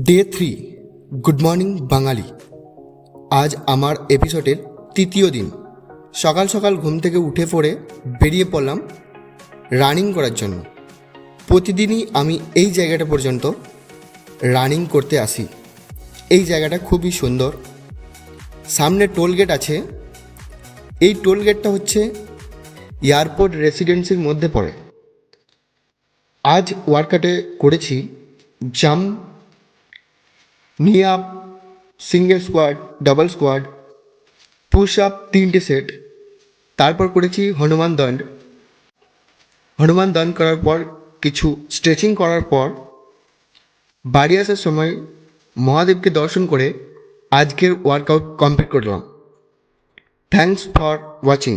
Day 3 good morning বাঙালি। আজ আমার এপিসোডের তৃতীয় দিন। সকাল সকাল ঘুম থেকে উঠে পড়ে বেরিয়ে পড়লাম রানিং করার জন্য। প্রতিদিনই আমি এই জায়গাটা পর্যন্ত রানিং করতে আসি। এই জায়গাটা খুবই সুন্দর। সামনে টোল গেট আছে। এই টোল গেটটা হচ্ছে এয়ারপোর্ট রেসিডেন্সির মধ্যে পড়ে। আজ ওয়ার্কআউটে করেছি জাম্প, নি up, single squad, double squad, push up 3টে সেট। তারপর করেছি হনুমান দণ্ড করার পর কিছু স্ট্রেচিং করার পর বাড়ি আসার সময় মহাদেবকে দর্শন করে আজকের ওয়ার্কআউট কমপ্লিট করলাম। Thanks for watching.